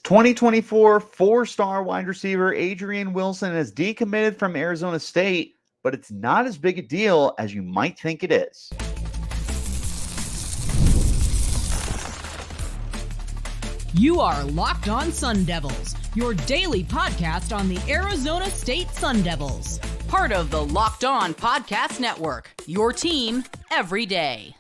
2024 four-star wide receiver Adrian Wilson has decommitted from Arizona State, but it's not as big a deal as you might think it is. You are Locked On Sun Devils, your daily podcast on the Arizona State Sun Devils. Part of the Locked On Podcast Network, your team every day.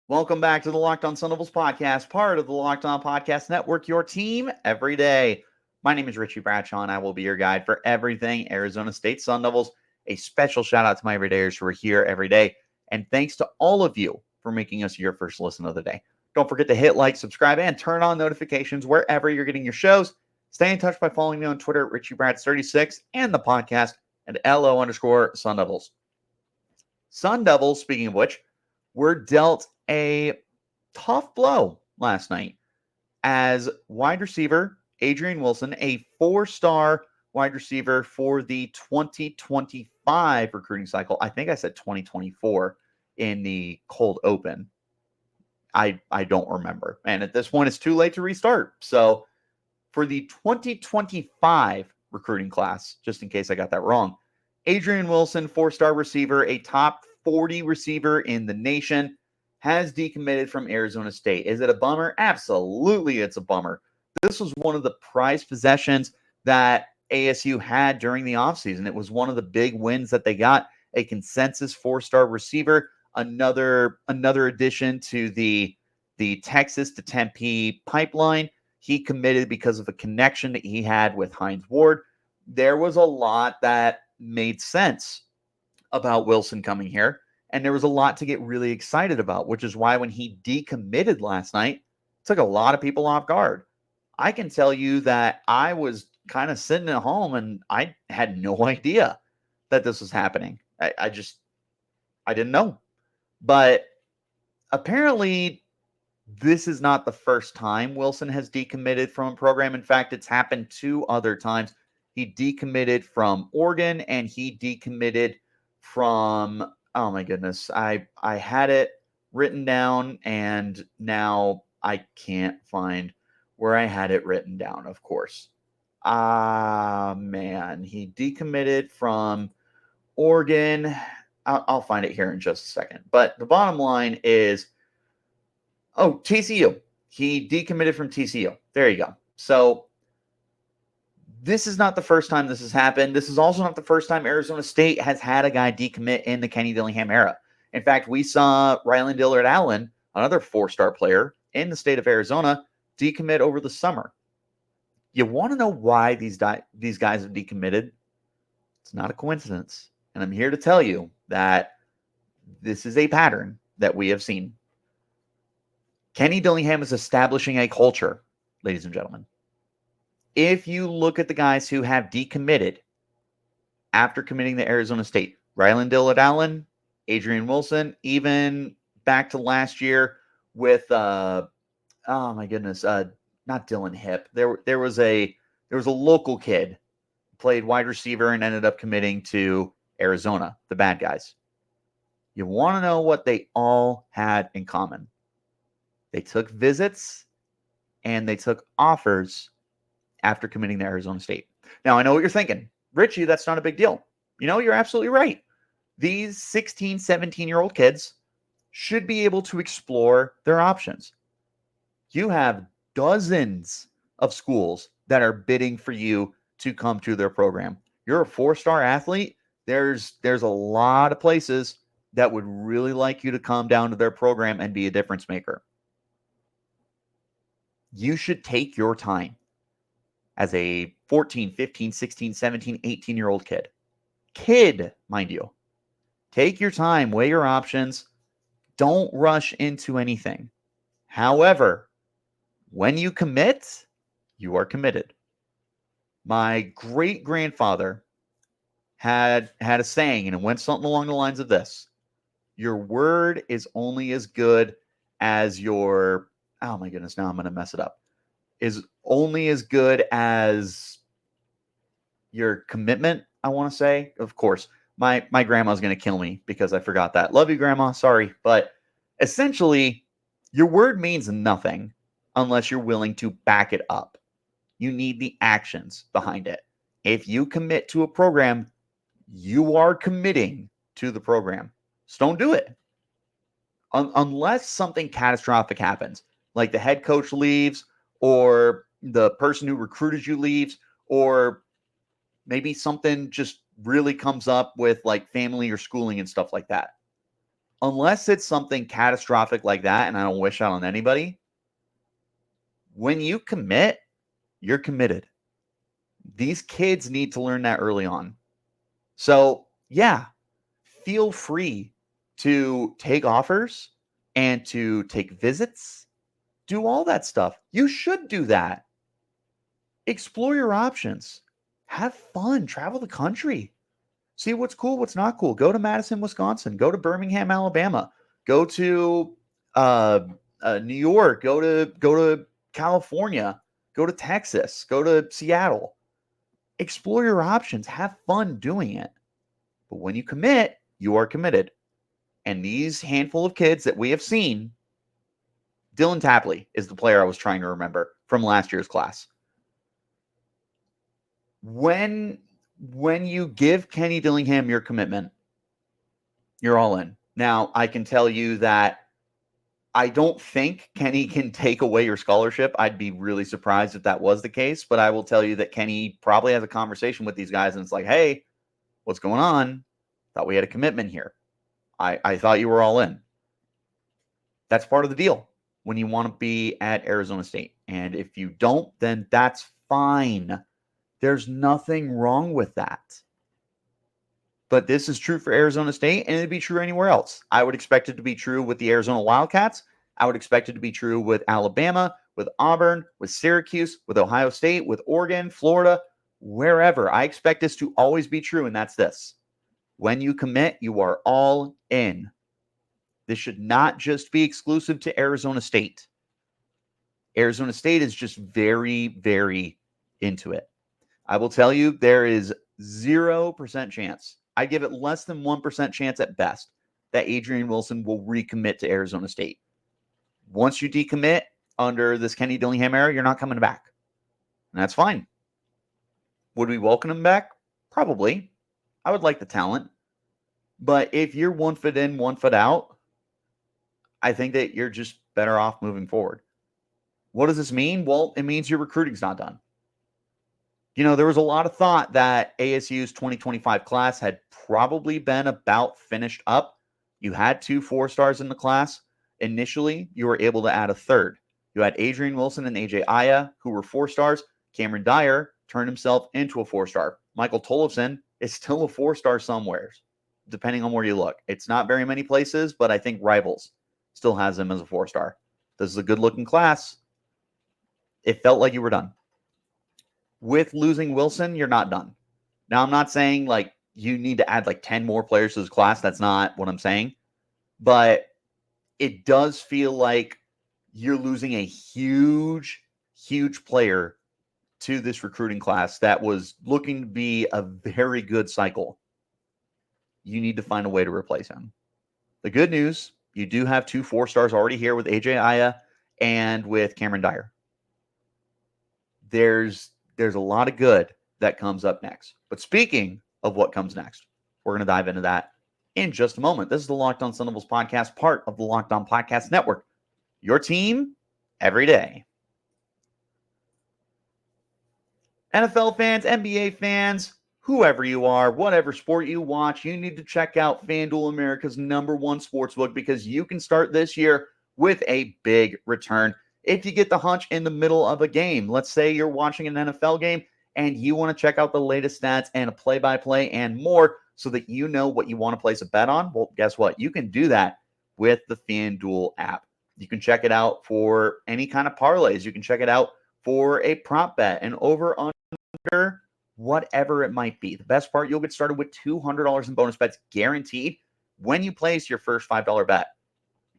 Welcome back to the Locked On Sun Devils podcast, part of the Locked On Podcast Network, your team every day. My name is Richie Bradshaw, and I will be your guide for everything Arizona State Sun Devils. A special shout out to my everydayers who are here every day, and thanks to all of you for making us your first listen of the day. Don't forget to hit like, subscribe, and turn on notifications wherever you're getting your shows. Stay in touch by following me on Twitter at RichieBrads36 and the podcast at LO_Sun Devils. Sun Devils, speaking of which, were dealt a tough blow last night as wide receiver Adrian Wilson, a four-star wide receiver for the 2025 recruiting cycle. I think I said 2024 in the cold open. I don't remember. And at this point, it's too late to restart. So for the 2025 recruiting class, just in case I got that wrong, Adrian Wilson, four-star receiver, a top 40 receiver in the nation, has decommitted from Arizona State. Is it a bummer? Absolutely, it's a bummer. This was one of the prized possessions that ASU had during the offseason. It was one of the big wins that they got, a consensus four-star receiver, another addition to the Texas to Tempe pipeline. He committed because of a connection that he had with Hines Ward. There was a lot that made sense about Wilson coming here, and there was a lot to get really excited about, which is why when he decommitted last night, it took a lot of people off guard. I can tell you that I was kind of sitting at home and I had no idea that this was happening. I didn't know. But apparently, this is not the first time Wilson has decommitted from a program. In fact, it's happened two other times. He decommitted from Oregon and he decommitted from, oh my goodness, I had it written down and now I can't find where I had it written down, of course. Man, he decommitted from Oregon. I'll find it here in just a second. But the bottom line is, TCU. He decommitted from TCU. There you go. So this is not the first time this has happened. This is also not the first time Arizona State has had a guy decommit in the Kenny Dillingham era. In fact, we saw Ryland Dillard Allen, another four-star player in the state of Arizona, decommit over the summer. You want to know why these guys have decommitted? It's not a coincidence. And I'm here to tell you that this is a pattern that we have seen. Kenny Dillingham is establishing a culture, ladies and gentlemen. If you look at the guys who have decommitted after committing to Arizona State, Ryland Dillard Allen, Adrian Wilson, even back to last year with not Dylan Hip. There was a local kid, played wide receiver and ended up committing to Arizona, the bad guys. You want to know what they all had in common? They took visits and they took offers after committing to Arizona State. Now, I know what you're thinking. Richie, that's not a big deal. You know, you're absolutely right. These 16, 17-year-old kids should be able to explore their options. You have dozens of schools that are bidding for you to come to their program. You're a four-star athlete. There's a lot of places that would really like you to come down to their program and be a difference maker. You should take your time as a 14, 15, 16, 17, 18-year-old kid. Kid, mind you. Take your time, weigh your options. Don't rush into anything. However, when you commit, you are committed. My great-grandfather had a saying, and it went something along the lines of this. Your word is only as good as your, oh my goodness, now I'm going to mess it up, is only as good as your commitment, I want to say. Of course, my grandma's going to kill me because I forgot that. Love you, Grandma. Sorry. But essentially, your word means nothing unless you're willing to back it up. You need the actions behind it. If you commit to a program, you are committing to the program. So don't do it. Unless something catastrophic happens, like the head coach leaves, or the person who recruited you leaves, or maybe something just really comes up with like family or schooling and stuff like that. Unless it's something catastrophic like that, and I don't wish that on anybody, when you commit, you're committed. These kids need to learn that early on. So, yeah, feel free to take offers and to take visits. Do all that stuff. You should do that. Explore your options. Have fun. Travel the country. See what's cool, what's not cool. Go to Madison, Wisconsin. Go to Birmingham, Alabama. Go to New York. Go to California. Go to Texas. Go to Seattle. Explore your options. Have fun doing it. But when you commit, you are committed. And these handful of kids that we have seen, Dylan Tapley is the player I was trying to remember from last year's class. When you give Kenny Dillingham your commitment, you're all in. Now, I can tell you that I don't think Kenny can take away your scholarship. I'd be really surprised if that was the case, but I will tell you that Kenny probably has a conversation with these guys and it's like, hey, what's going on? Thought we had a commitment here. I thought you were all in. That's part of the deal when you want to be at Arizona State. And if you don't, then that's fine. There's nothing wrong with that. But this is true for Arizona State, and it'd be true anywhere else. I would expect it to be true with the Arizona Wildcats. I would expect it to be true with Alabama, with Auburn, with Syracuse, with Ohio State, with Oregon, Florida, wherever. I expect this to always be true, and that's this. When you commit, you are all in. This should not just be exclusive to Arizona State. Arizona State is just very, very into it. I will tell you, there is 0% chance. I give it less than 1% chance at best that Adrian Wilson will recommit to Arizona State. Once you decommit under this Kenny Dillingham era, you're not coming back. And that's fine. Would we welcome him back? Probably. I would like the talent. But if you're 1 foot in, 1 foot out, I think that you're just better off moving forward. What does this mean? Well, it means your recruiting's not done. You know, there was a lot of thought that ASU's 2025 class had probably been about finished up. You had 2 4-stars in the class. Initially, you were able to add a third. You had Adrian Wilson and AJ Aya, who were 4-stars. Cameron Dyer turned himself into a 4-star. Michael Tollefson is still a 4-star somewhere, depending on where you look. It's not very many places, but I think Rivals still has him as a 4-star. This is a good-looking class. It felt like you were done. With losing Wilson, you're not done. Now, I'm not saying like you need to add like 10 more players to this class. That's not what I'm saying. But it does feel like you're losing a huge, huge player to this recruiting class that was looking to be a very good cycle. You need to find a way to replace him. The good news, you do have 2 4-stars already here with AJ Aya and with Cameron Dyer. There's a lot of good that comes up next. But speaking of what comes next, we're going to dive into that in just a moment. This is the Locked On Sun Devils podcast, part of the Locked On Podcast Network. Your team every day. NFL fans, NBA fans, whoever you are, whatever sport you watch, you need to check out FanDuel, America's #1 sportsbook, because you can start this year with a big return. If you get the hunch in the middle of a game, let's say you're watching an NFL game and you want to check out the latest stats and a play-by-play and more so that you know what you want to place a bet on, well, guess what? You can do that with the FanDuel app. You can check it out for any kind of parlays. You can check it out for a prop bet, an over-under, whatever it might be. The best part, you'll get started with $200 in bonus bets guaranteed when you place your first $5 bet.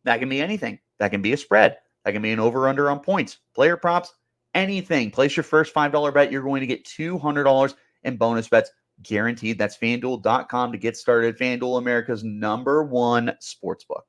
That can be anything. That can be a spread. That can be an over-under on points, player props, anything. Place your first $5 bet. You're going to get $200 in bonus bets guaranteed. That's FanDuel.com to get started. FanDuel, America's #1 sportsbook.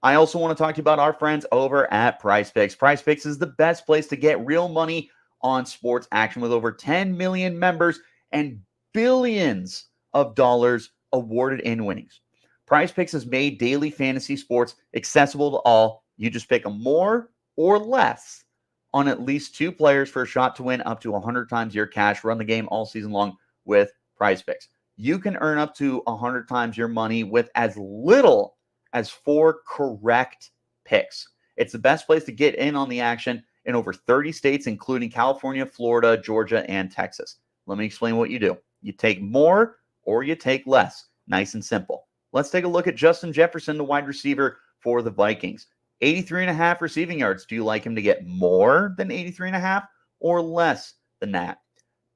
I also want to talk to you about our friends over at PrizePicks. PrizePicks is the best place to get real money on sports action with over 10 million members and billions of dollars awarded in winnings. PrizePicks has made daily fantasy sports accessible to all. You just pick a more or less on at least 2 players for a shot to win up to 100 times your cash. Run the game all season long with PrizePicks. You can earn up to 100 times your money with as little as 4 correct picks. It's the best place to get in on the action in over 30 states, including California, Florida, Georgia, and Texas. Let me explain what you do. You take more or you take less. Nice and simple. Let's take a look at Justin Jefferson, the wide receiver for the Vikings. 83.5 receiving yards. Do you like him to get more than 83.5 or less than that?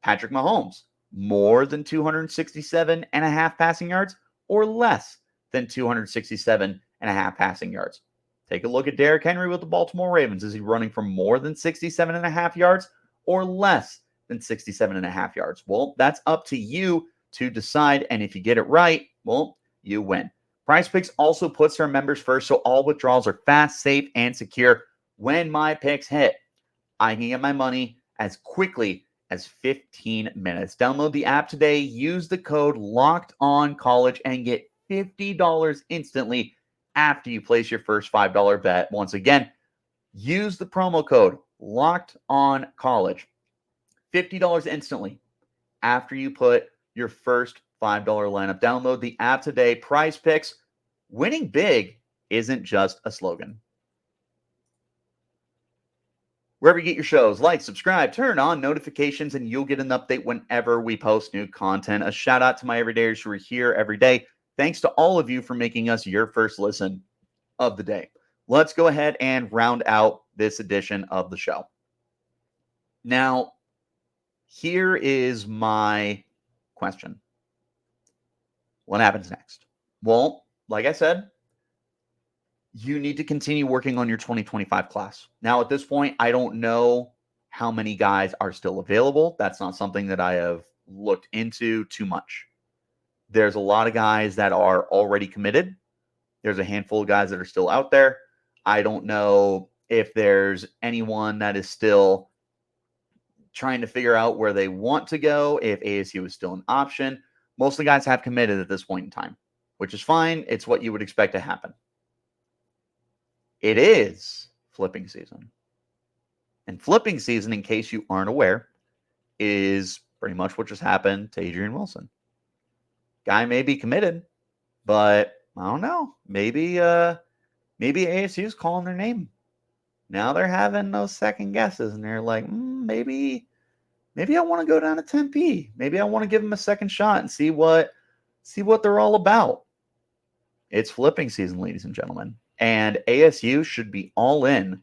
Patrick Mahomes, more than 267.5 passing yards or less than 267.5 passing yards? Take a look at Derrick Henry with the Baltimore Ravens. Is he running for more than 67.5 yards or less than 67.5 yards? Well, that's up to you to decide. And if you get it right, well, you win. PrizePicks also puts their members first, so all withdrawals are fast, safe, and secure. When my picks hit, I can get my money as quickly as 15 minutes. Download the app today. Use the code LOCKEDONCollege and get $50 instantly after you place your first $5 bet. Once again, use the promo code LOCKEDONCollege. $50 instantly after you put your first $5 lineup. Download the app today. PrizePicks. Winning big isn't just a slogan. Wherever you get your shows, like, subscribe, turn on notifications, and you'll get an update whenever we post new content. A shout out to my everydayers who are here every day. Thanks to all of you for making us your first listen of the day. Let's go ahead and round out this edition of the show. Now, here is my question. What happens next? Well, like I said, you need to continue working on your 2025 class. Now, at this point, I don't know how many guys are still available. That's not something that I have looked into too much. There's a lot of guys that are already committed. There's a handful of guys that are still out there. I don't know if there's anyone that is still trying to figure out where they want to go, if ASU is still an option. Most of the guys have committed at this point in time, which is fine. It's what you would expect to happen. It is flipping season. And flipping season, in case you aren't aware, is pretty much what just happened to Adrian Wilson. Guy may be committed, but I don't know. Maybe ASU is calling their name. Now they're having those second guesses, and they're like, maybe I want to go down to Tempe. Maybe I want to give them a second shot and see what they're all about. It's flipping season, ladies and gentlemen. And ASU should be all in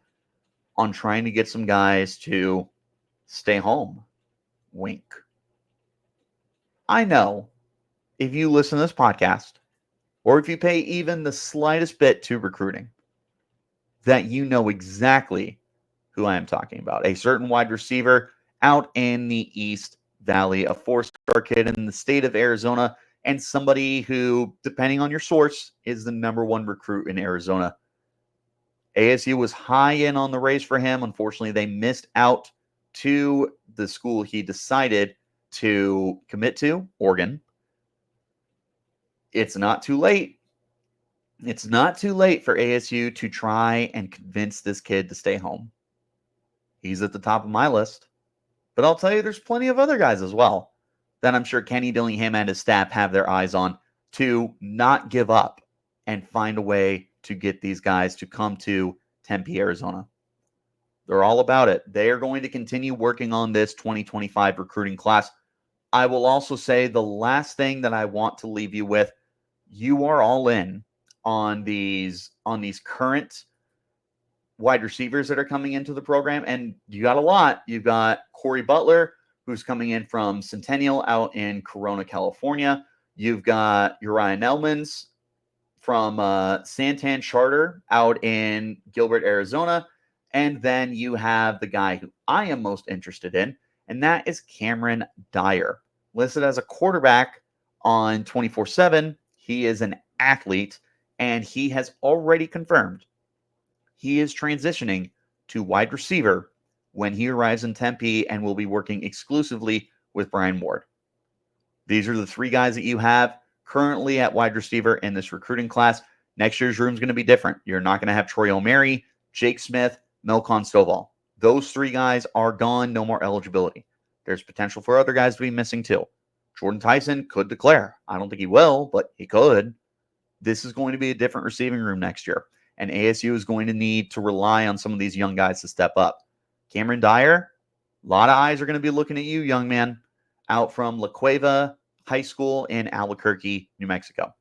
on trying to get some guys to stay home. Wink. I know if you listen to this podcast, or if you pay even the slightest bit to recruiting, that you know exactly who I am talking about. A certain wide receiver out in the East Valley, a 4-star kid in the state of Arizona, and somebody who, depending on your source, is the #1 recruit in Arizona. ASU was high in on the race for him. Unfortunately, they missed out to the school he decided to commit to, Oregon. It's not too late. It's not too late for ASU to try and convince this kid to stay home. He's at the top of my list. But I'll tell you, there's plenty of other guys as well that I'm sure Kenny Dillingham and his staff have their eyes on to not give up and find a way to get these guys to come to Tempe, Arizona. They're all about it. They are going to continue working on this 2025 recruiting class. I will also say the last thing that I want to leave you with, you are all in on these current wide receivers that are coming into the program, and you got a lot. You've got Corey Butler, who's coming in from Centennial out in Corona, California. You've got Uriah Nelmans from Santan Charter out in Gilbert, Arizona. And then you have the guy who I am most interested in, and that is Cameron Dyer. Listed as a quarterback on 24/7. He is an athlete, and he has already confirmed he is transitioning to wide receiver when he arrives in Tempe and will be working exclusively with Brian Ward. These are the three guys that you have currently at wide receiver in this recruiting class. Next year's room is going to be different. You're not going to have Troy O'Mary, Jake Smith, Melcon Stovall. Those three guys are gone. No more eligibility. There's potential for other guys to be missing too. Jordan Tyson could declare. I don't think he will, but he could. This is going to be a different receiving room next year. And ASU is going to need to rely on some of these young guys to step up. Cameron Dyer, a lot of eyes are going to be looking at you, young man, out from La Cueva High School in Albuquerque, New Mexico.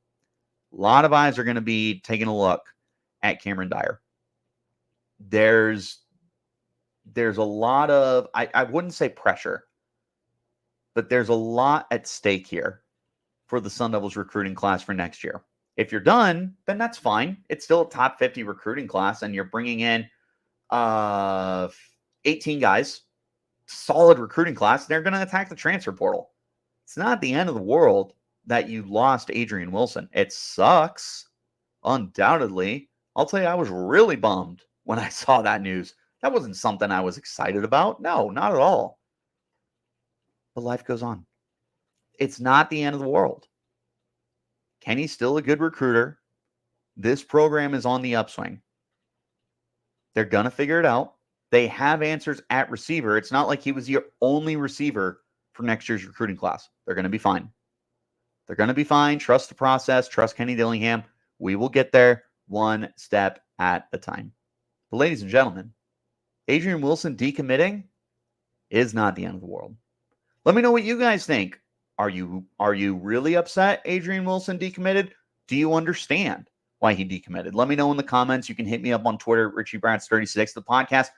A lot of eyes are going to be taking a look at Cameron Dyer. There's a lot of, I wouldn't say pressure, but there's a lot at stake here for the Sun Devils recruiting class for next year. If you're done, then that's fine. It's still a top 50 recruiting class, and you're bringing in 18 guys, solid recruiting class. They're going to attack the transfer portal. It's not the end of the world that you lost Adrian Wilson. It sucks, undoubtedly. I'll tell you, I was really bummed when I saw that news. That wasn't something I was excited about. No, not at all. But life goes on. It's not the end of the world. Kenny's still a good recruiter. This program is on the upswing. They're going to figure it out. They have answers at receiver. It's not like he was the only receiver for next year's recruiting class. They're going to be fine. They're going to be fine. Trust the process. Trust Kenny Dillingham. We will get there one step at a time. But ladies and gentlemen, Adrian Wilson decommitting is not the end of the world. Let me know what you guys think. Are you really upset Adrian Wilson decommitted? Do you understand why he decommitted? Let me know in the comments. You can hit me up on Twitter, Richie Bradshaw36, the podcast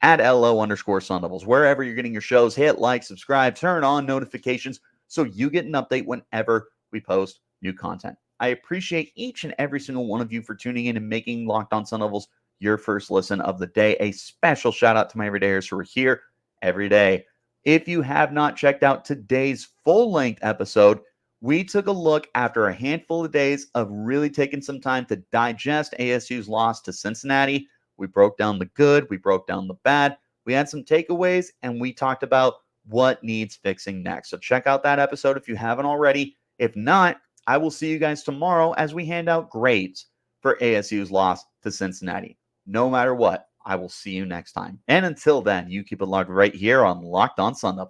at @LO_Sun Devils. Wherever you're getting your shows, hit like, subscribe, turn on notifications so you get an update whenever we post new content. I appreciate each and every single one of you for tuning in and making Locked On Sun Devils your first listen of the day. A special shout out to my everydayers who are here every day. If you have not checked out today's full-length episode, we took a look after a handful of days of really taking some time to digest ASU's loss to Cincinnati. We broke down the good, we broke down the bad, we had some takeaways, and we talked about what needs fixing next. So check out that episode if you haven't already. If not, I will see you guys tomorrow as we hand out grades for ASU's loss to Cincinnati. No matter what, I will see you next time. And until then, you keep it locked right here on Locked On Sun Devils.